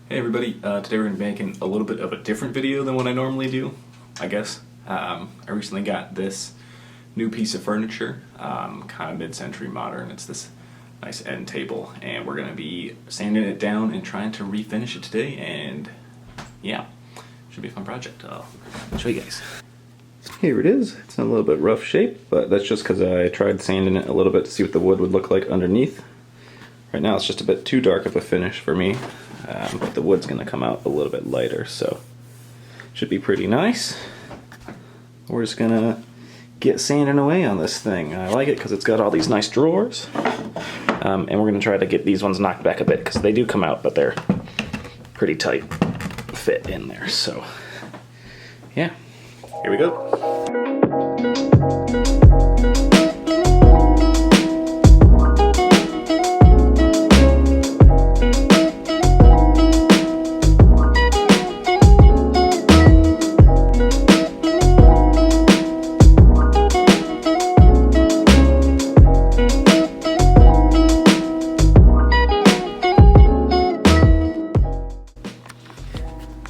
Hey everybody, today we're going to be making a little bit of a different video than what I normally do, I guess. I recently got this new piece of furniture, kind of mid-century modern. It's this nice end table, and we're going to be sanding it down and trying to refinish it today, and yeah, should be a fun project. I'll show you guys. Here it is. It's in a little bit rough shape, but that's just because I tried sanding it a little bit to see what the wood would look like underneath. Right now it's just a bit too dark of a finish for me. But the wood's going to come out a little bit lighter, so should be pretty nice. We're just going to get sanding away on this thing. I like it because it's got all these nice drawers, and we're going to try to get these ones knocked back a bit because they do come out, but they're pretty tight fit in there. So yeah, here we go.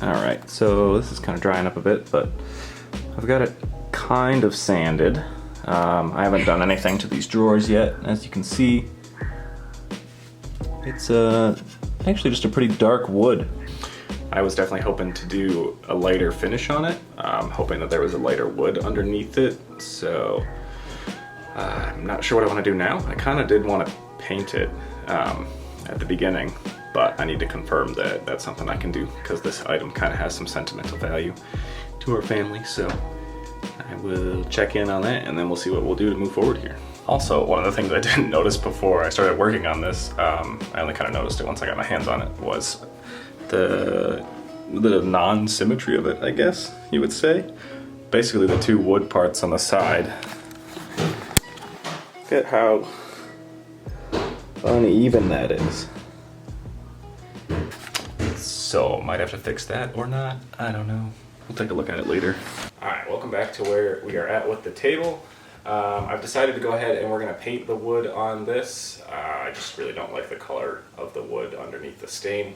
Alright, so this is kind of drying up a bit, but I've got it kind of sanded. I haven't done anything to these drawers yet. As you can see, it's actually just a pretty dark wood. I was definitely hoping to do a lighter finish on it, hoping that there was a lighter wood underneath it, so I'm not sure what I want to do now. I kind of did want to paint it at the beginning, but I need to confirm that that's something I can do because this item kind of has some sentimental value to our family, so I will check in on that and then we'll see what we'll do to move forward here. Also, one of the things I didn't notice before I started working on this, I only kind of noticed it once I got my hands on it, was the non-symmetry of it, I guess you would say. Basically the two wood parts on the side. Look at how uneven that is. So might have to fix that or not, I don't know. We'll take a look at it later. Alright, welcome back to where we are at with the table. I've decided to go ahead and we're going to paint the wood on this. I just really don't like the color of the wood underneath the stain.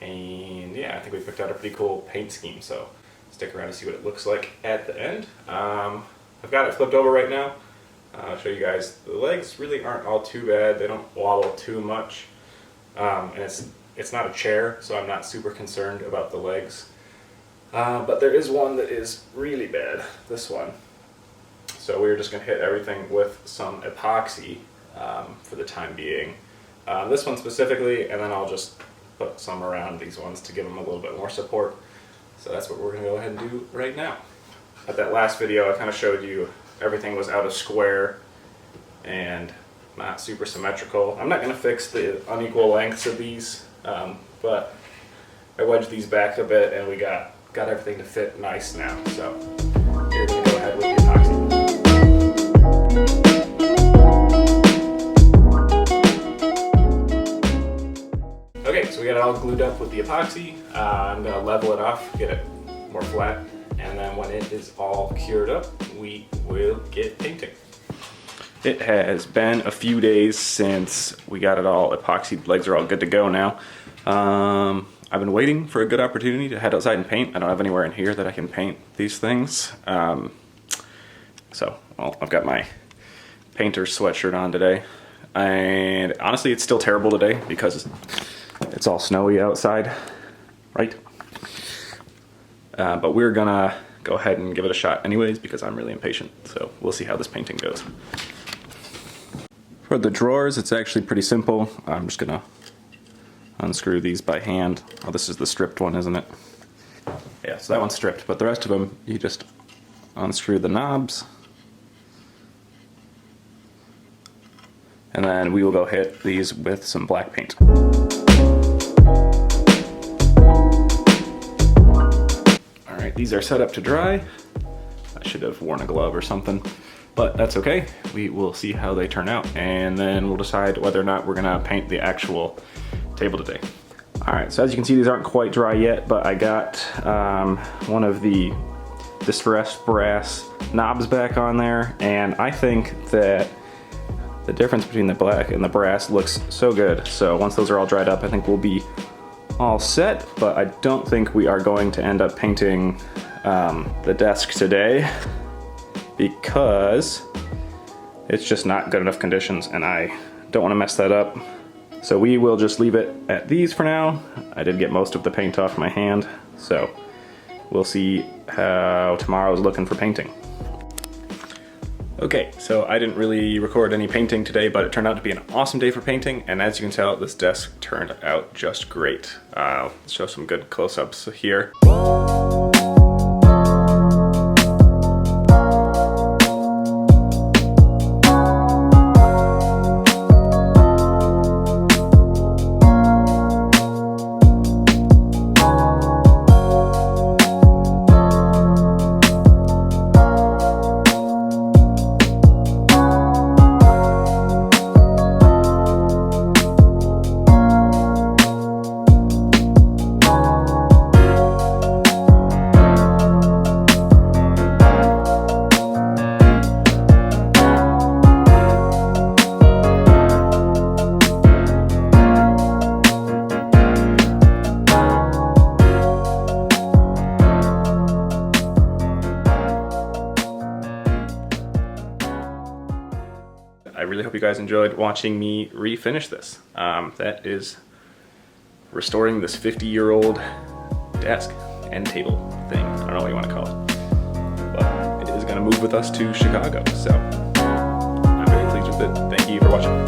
And yeah, I think we picked out a pretty cool paint scheme, so stick around to see what it looks like at the end. I've got it flipped over right now. I'll show you guys. The legs really aren't all too bad. They don't wobble too much. And it's not a chair, so I'm not super concerned about the legs. But there is one that is really bad, this one. So we're just going to hit everything with some epoxy for the time being. This one specifically, and then I'll just put some around these ones to give them a little bit more support. So that's what we're going to go ahead and do right now. At that last video I kind of showed you everything was out of square and not super symmetrical. I'm not going to fix the unequal lengths of these, but I wedged these back a bit and we got everything to fit nice now. So here, we're going to go ahead with the epoxy. Okay, so we got it all glued up with the epoxy. I'm going to level it off, get it more flat, and then when it is all cured up, we will get painting. It has been a few days since we got it all epoxied. Legs are all good to go now. I've been waiting for a good opportunity to head outside and paint. I don't have anywhere in here that I can paint these things. So, well, I've got my painter's sweatshirt on today. And honestly, it's still terrible today because it's all snowy outside, right? But we're gonna go ahead and give it a shot anyways because I'm really impatient. So we'll see how this painting goes. For the drawers, it's actually pretty simple. I'm just gonna unscrew these by hand. Oh, this is the stripped one, isn't it? Yeah, so that one's stripped, but the rest of them, you just unscrew the knobs. And then we will go hit these with some black paint. Alright, these are set up to dry. I should have worn a glove or something, but that's okay. We will see how they turn out, and then we'll decide whether or not we're gonna paint the actual table today. Alright, so as you can see, these aren't quite dry yet, but I got one of the distressed brass knobs back on there, and I think that the difference between the black and the brass looks so good. So once those are all dried up, I think we'll be all set, but I don't think we are going to end up painting the desk today because it's just not good enough conditions and I don't want to mess that up. So we will just leave it at these for now. I did get most of the paint off my hand, so we'll see how tomorrow's looking for painting. Okay, so I didn't really record any painting today, but it turned out to be an awesome day for painting, and as you can tell, this desk turned out just great. Let's show some good close-ups here. I really hope you guys enjoyed watching me refinish this. That is restoring this 50-year-old desk and table thing. I don't know what you want to call it. But it is going to move with us to Chicago, so I'm very pleased with it. Thank you for watching.